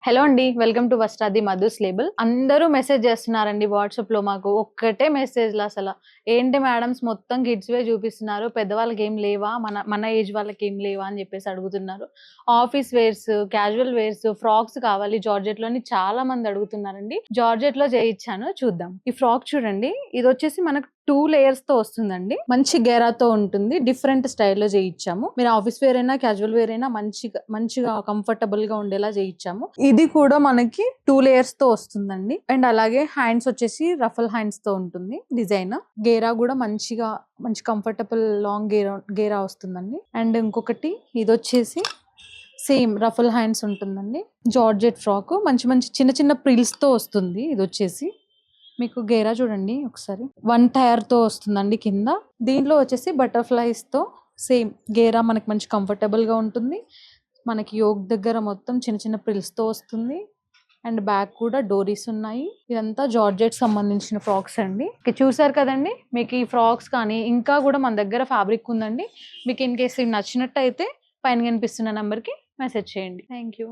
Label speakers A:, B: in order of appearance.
A: Hello అండి. Welcome to Vastradi Madhus label. అందరూ message చేస్తున్నారండి వాట్సాప్‌లో మాకు. ఒక్కటే మెసేజ్‌లు అసల. ఏంటి మేడమ్స్ మొత్తం కిడ్స్‌వే చూపిస్తున్నారు. పెద్దవాళ్ళకేం లేవా? మన మన ఏజ్ వాళ్ళకేం లేవా? అని చెప్పేసి అడుగుతున్నారు. Office wears, casual wears, frocks కావాలి జార్జెట్‌లో అని చాలా మంది అడుగుతున్నారండి. జార్జెట్‌లో చేయిచ్చాను చూద్దాం. ఈ ఫ్రాక్ చూడండి. ఇదొచ్చేసి మనకు 2 లేయర్స్‌తో వస్తుందండి. మంచి గేరాతో ఉంటుంది. డిఫరెంట్ స్టైల్‌లో చేయిచ్చాము. మీరు ఆఫీస్ వేర్ అయినా, క్యాజువల్ వేర్ అయినా మంచిగా కంఫర్టబుల్‌గా ఉండేలా చేయిచ్చాము. ఇది కూడా మనకి 2 లేయర్స్‌తో వస్తుందండి. అండ్ అలాగే హ్యాండ్స్ వచ్చేసి రఫల్ హ్యాండ్స్‌తో ఉంటుంది డిజైన్. గేరా కూడా మంచి కంఫర్టబుల్ లాంగ్ గేరా వస్తుందండి. అండ్ ఇంకొకటి ఇదొచ్చేసి సేమ్ రఫల్ హ్యాండ్స్ ఉంటుందండి. జార్జెట్ ఫ్రాక్ మంచి చిన్న చిన్న ప్రిల్స్‌తో వస్తుంది. ఇదొచ్చేసి మీకు గేరా చూడండి ఒకసారి 1 టైర్‌తో వస్తుందండి కింద. దీంట్లో వచ్చేసి బటర్‌ఫ్లైస్‌తో సేమ్ గేరా మనకి మంచి కంఫర్టబుల్‌గా ఉంటుంది. మనకి యోక్ దగ్గర మొత్తం చిన్న ప్రిల్స్‌తో వస్తుంది. అండ్ బ్యాక్ కూడా డోరీస్ ఉన్నాయి. ఇదంతా జార్జెట్ సంబంధించిన ఫ్రాక్స్ అండి. చూసారు కదండి. మీకు ఈ ఫ్రాక్స్ కానీ ఇంకా కూడా మన దగ్గర ఫ్యాబ్రిక్ ఉందండి. మీకు ఇన్ కేస్ ఇవి నచ్చినట్టయితే పైన కనిపిస్తున్న నంబర్‌కి మెసేజ్ చేయండి. Thank you.